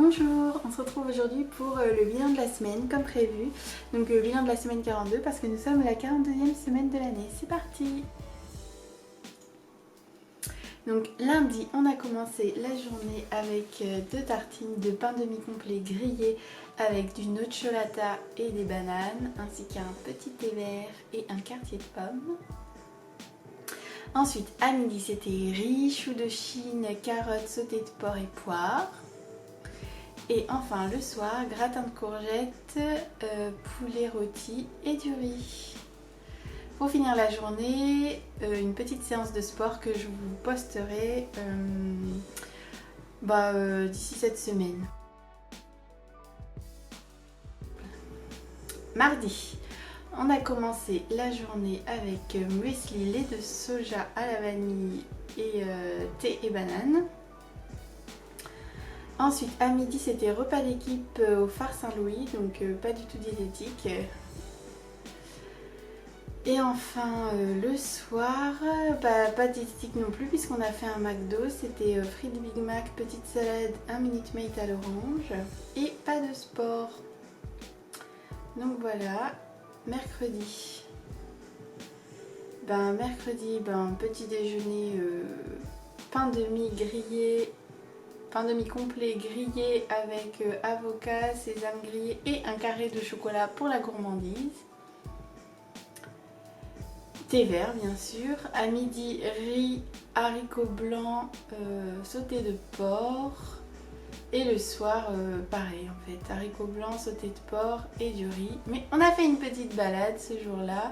Bonjour, on se retrouve aujourd'hui pour le bilan de la semaine comme prévu. Donc le bilan de la semaine 42 parce que nous sommes à la 42e semaine de l'année. C'est parti! Donc lundi, on a commencé la journée avec 2 tartines de pain demi-complet grillé avec du nocciolata et des bananes, ainsi qu'un petit thé vert et un quartier de pomme. Ensuite, à midi, c'était riz, choux de Chine, carottes, sauté de porc et poire. Et enfin, le soir, gratin de courgettes, poulet rôti et du riz. Pour finir la journée, une petite séance de sport que je vous posterai d'ici cette semaine. Mardi, on a commencé la journée avec muesli, lait de soja à la vanille et thé et banane. Ensuite, à midi, c'était repas d'équipe au phare Saint-Louis, donc pas du tout diététique. Et enfin, le soir, pas diététique non plus, puisqu'on a fait un McDo. C'était frites Big Mac, petite salade, un Minute Maid à l'orange et pas de sport. Donc voilà, mercredi. Mercredi, petit déjeuner, pain demi grillé. Pain demi-complet grillé avec avocat, sésame grillé et un carré de chocolat pour la gourmandise. Thé vert bien sûr. À midi, riz, haricots blancs, sauté de porc. Et le soir, pareil en fait, haricots blancs, sauté de porc et du riz. Mais on a fait une petite balade ce jour-là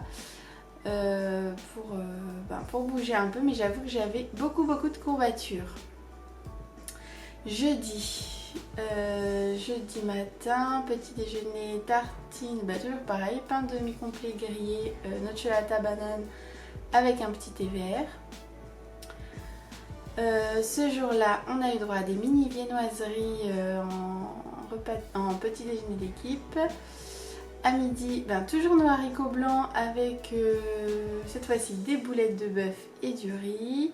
pour bouger un peu, mais j'avoue que j'avais beaucoup de courbatures. Jeudi matin, petit déjeuner, tartine, toujours pareil, pain demi-complet grillé, nocciolata banane avec un petit thé vert. Ce jour-là, on a eu droit à des mini viennoiseries en petit déjeuner d'équipe. À midi, toujours nos haricots blancs avec cette fois-ci des boulettes de bœuf et du riz.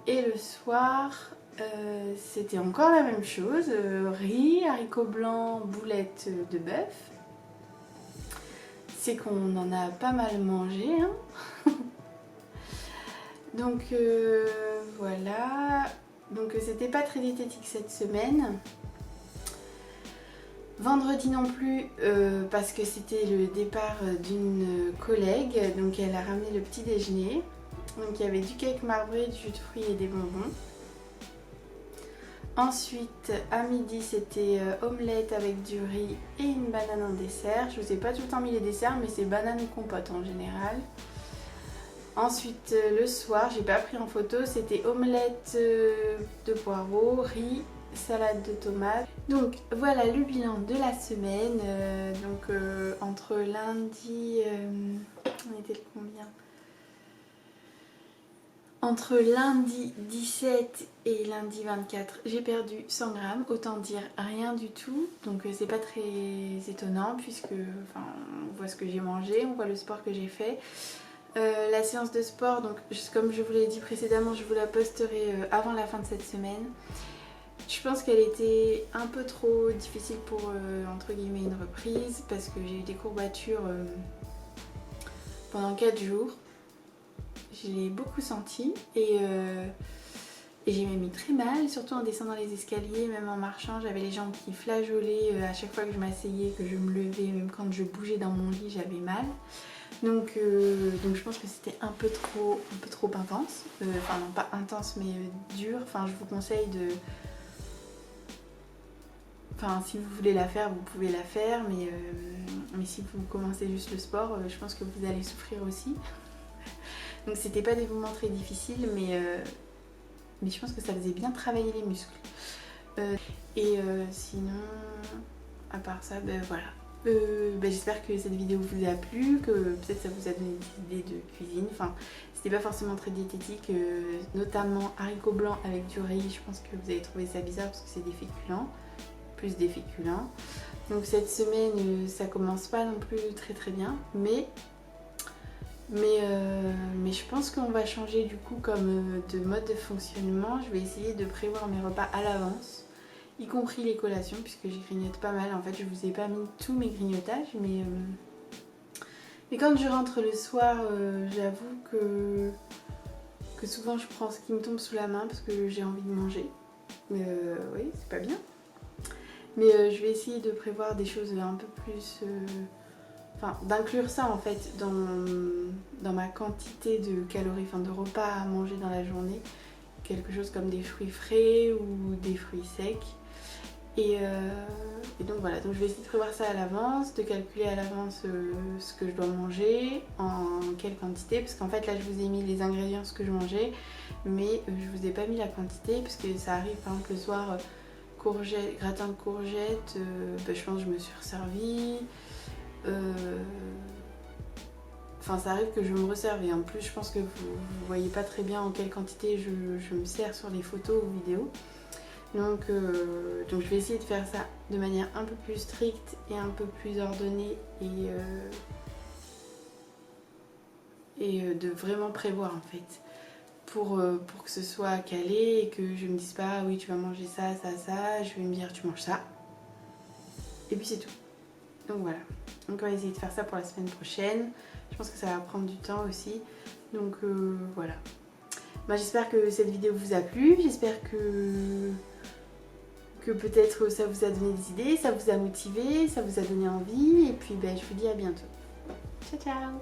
Et le soir, c'était encore la même chose, riz, haricots blancs, boulettes de bœuf. C'est qu'on en a pas mal mangé, hein. Donc voilà, donc c'était pas très diététique cette semaine. Vendredi non plus, parce que c'était le départ d'une collègue, donc elle a ramené le petit déjeuner. Donc il y avait du cake marbré, du jus de fruits et des bonbons. Ensuite, à midi, c'était omelette avec du riz et une banane en dessert. Je vous ai pas tout le temps mis les desserts, mais c'est banane ou compote en général. Ensuite, le soir, j'ai pas pris en photo, c'était omelette de poireaux, riz, salade de tomates. Donc voilà le bilan de la semaine. Entre lundi, on était le combien ? Entre lundi 17 et lundi 24, j'ai perdu 100 grammes, autant dire rien du tout. Donc c'est pas très étonnant puisque on voit ce que j'ai mangé, on voit le sport que j'ai fait. La séance de sport, donc comme je vous l'ai dit précédemment, je vous la posterai avant la fin de cette semaine. Je pense qu'elle était un peu trop difficile pour entre guillemets une reprise parce que j'ai eu des courbatures pendant 4 jours. Je l'ai beaucoup senti et j'ai même eu très mal, surtout en descendant les escaliers, même en marchant, j'avais les jambes qui flageolaient à chaque fois que je m'asseyais, que je me levais, même quand je bougeais dans mon lit, j'avais mal. Donc je pense que c'était un peu trop intense, non pas intense mais dur. Je vous conseille de... si vous voulez la faire, vous pouvez la faire, mais si vous commencez juste le sport, je pense que vous allez souffrir aussi. Donc c'était pas des moments très difficiles, mais je pense que ça faisait bien travailler les muscles. Sinon, à part ça, voilà. J'espère que cette vidéo vous a plu, que peut-être ça vous a donné des idées de cuisine. C'était pas forcément très diététique, notamment haricots blancs avec du riz. Je pense que vous allez trouver ça bizarre parce que c'est des féculents, plus des féculents. Donc cette semaine, ça commence pas non plus très bien, mais je pense qu'on va changer du coup comme de mode de fonctionnement. Je vais essayer de prévoir mes repas à l'avance y compris les collations puisque j'y grignote pas mal. En fait je vous ai pas mis tous mes grignotages mais quand je rentre le soir j'avoue que souvent je prends ce qui me tombe sous la main parce que j'ai envie de manger. Oui, c'est pas bien. Mais je vais essayer de prévoir des choses un peu plus... Enfin, d'inclure ça en fait dans ma quantité de calories, enfin de repas à manger dans la journée. Quelque chose comme des fruits frais ou des fruits secs. Et donc voilà, donc je vais essayer de prévoir ça à l'avance, de calculer à l'avance ce que je dois manger, en quelle quantité, parce qu'en fait là je vous ai mis les ingrédients, ce que je mangeais, mais je vous ai pas mis la quantité, parce que ça arrive par exemple le soir, gratin de courgettes, je pense que je me suis resservie. Enfin ça arrive que je me resserve et en plus je pense que vous voyez pas très bien en quelle quantité je me sers sur les photos ou vidéos. Donc je vais essayer de faire ça de manière un peu plus stricte et un peu plus ordonnée et de vraiment prévoir en fait pour que ce soit calé et que je me dise pas oui tu vas manger ça, ça, ça, je vais me dire tu manges ça et puis c'est tout. Donc voilà, donc on va essayer de faire ça pour la semaine prochaine. Je pense que ça va prendre du temps aussi, donc voilà. Moi j'espère que cette vidéo vous a plu, j'espère que peut-être ça vous a donné des idées, ça vous a motivé, ça vous a donné envie et puis je vous dis à bientôt. Ciao ciao.